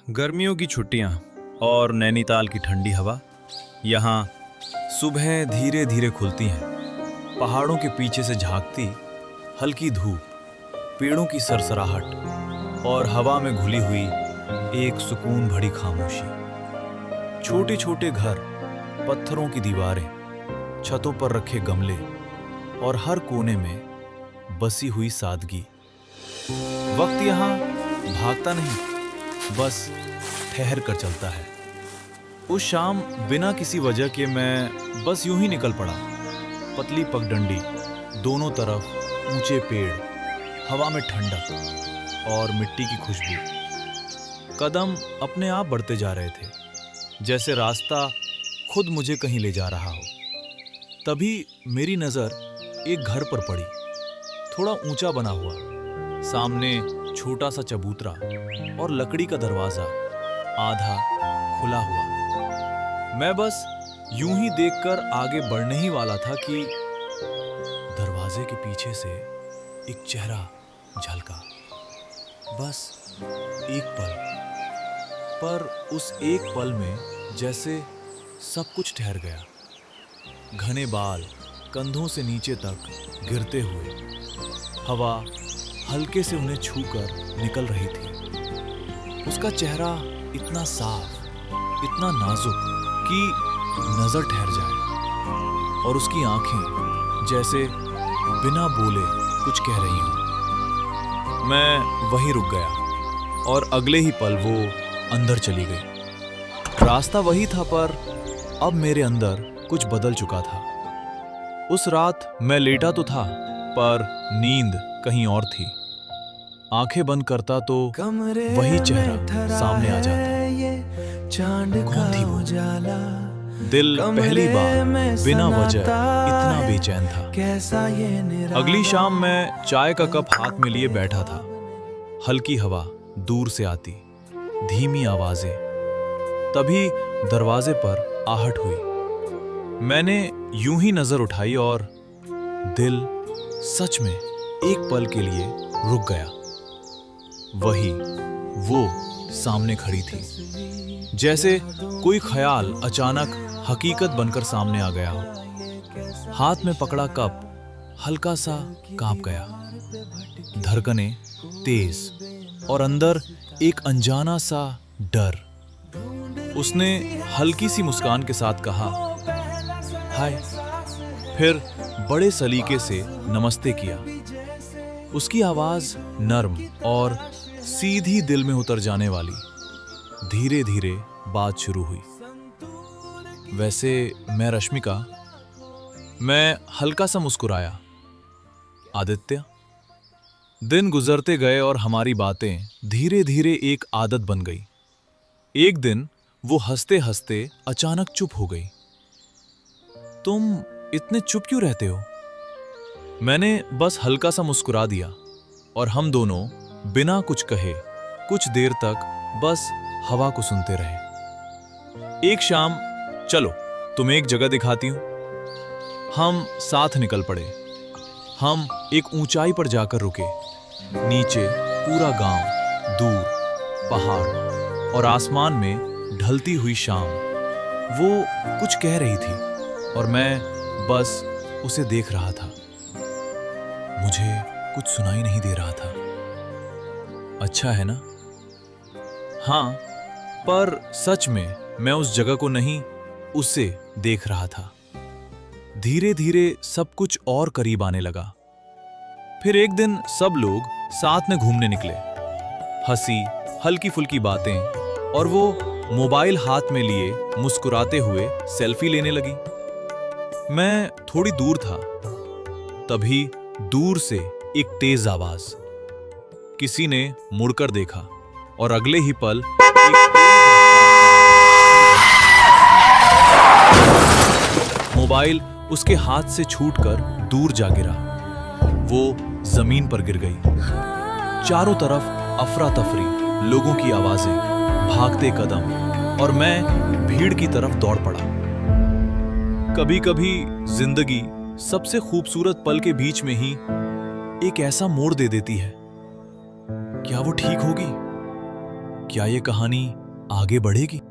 गर्मियों की छुट्टियां और नैनीताल की ठंडी हवा। यहाँ सुबह धीरे धीरे खुलती हैं। पहाड़ों के पीछे से झांकती हल्की धूप, पेड़ों की सरसराहट और हवा में घुली हुई एक सुकून भरी खामोशी। छोटे छोटे घर, पत्थरों की दीवारें, छतों पर रखे गमले और हर कोने में बसी हुई सादगी। वक्त यहाँ भागता नहीं, बस ठहर कर चलता है। उस शाम बिना किसी वजह के मैं बस यूं ही निकल पड़ा। पतली पगडंडी, दोनों तरफ ऊंचे पेड़, हवा में ठंडक और मिट्टी की खुशबू। कदम अपने आप बढ़ते जा रहे थे, जैसे रास्ता खुद मुझे कहीं ले जा रहा हो। तभी मेरी नज़र एक घर पर पड़ी, थोड़ा ऊंचा बना हुआ, सामने छोटा सा चबूतरा और लकड़ी का दरवाजा आधा खुला हुआ। मैं बस यूं ही देखकर आगे बढ़ने ही वाला था कि दरवाजे के पीछे से एक चेहरा झलका। बस एक पल, पर उस एक पल में जैसे सब कुछ ठहर गया। घने बाल कंधों से नीचे तक गिरते हुए, हवा हल्के से उन्हें छूकर निकल रही थी। उसका चेहरा इतना साफ, इतना नाजुक कि नजर ठहर जाए, और उसकी आंखें जैसे बिना बोले कुछ कह रही हों। मैं वहीं रुक गया और अगले ही पल वो अंदर चली गई। रास्ता वही था, पर अब मेरे अंदर कुछ बदल चुका था। उस रात मैं लेटा तो था, पर नींद कहीं और थी। आंखें बंद करता तो वही चेहरा सामने आ जाता। कौन थी वो? दिल पहली बार बिना वजह इतना बेचैन था। अगली शाम मैं चाय का कप हाथ में लिए बैठा था। हल्की हवा दूर से आती, धीमी आवाजें। तभी दरवाजे पर आहट हुई। मैंने यूं ही नजर उठाई और दिल सच में एक पल के लिए रुक गया। वही वो सामने खड़ी थी, जैसे कोई ख्याल अचानक हकीकत बनकर सामने आ गया हो। हाथ में पकड़ा कप हल्का सा कांप गया, धड़कनें तेज और अंदर एक अनजाना सा डर। उसने हल्की सी मुस्कान के साथ कहा, हाय, फिर बड़े सलीके से नमस्ते किया। उसकी आवाज नर्म और सीधी दिल में उतर जाने वाली। धीरे धीरे बात शुरू हुई। वैसे मैं रश्मिका। मैं हल्का सा मुस्कुराया। आदित्य। दिन गुजरते गए और हमारी बातें धीरे धीरे एक आदत बन गई। एक दिन वो हंसते हंसते अचानक चुप हो गई। तुम इतने चुप क्यों रहते हो? मैंने बस हल्का सा मुस्कुरा दिया और हम दोनों बिना कुछ कहे कुछ देर तक बस हवा को सुनते रहे। एक शाम, चलो तुम्हें एक जगह दिखाती हूं। हम साथ निकल पड़े। हम एक ऊंचाई पर जाकर रुके। नीचे पूरा गांव, दूर पहाड़ और आसमान में ढलती हुई शाम। वो कुछ कह रही थी और मैं बस उसे देख रहा था। मुझे कुछ सुनाई नहीं दे रहा था। अच्छा है ना? हाँ, पर सच में मैं उस जगह को नहीं, उसे देख रहा था। धीरे धीरे सब कुछ और करीब आने लगा। फिर एक दिन सब लोग साथ में घूमने निकले। हंसी, हल्की फुल्की बातें, और वो मोबाइल हाथ में लिए मुस्कुराते हुए सेल्फी लेने लगी। मैं थोड़ी दूर था। तभी दूर से एक तेज आवाज। किसी ने मुड़कर देखा और अगले ही पल मोबाइल उसके हाथ से छूटकर दूर जा गिरा। वो जमीन पर गिर गई। चारों तरफ अफरा तफरी, लोगों की आवाजें, भागते कदम, और मैं भीड़ की तरफ दौड़ पड़ा। कभी कभी जिंदगी सबसे खूबसूरत पल के बीच में ही एक ऐसा मोड़ दे देती है। क्या वो ठीक होगी? क्या ये कहानी आगे बढ़ेगी?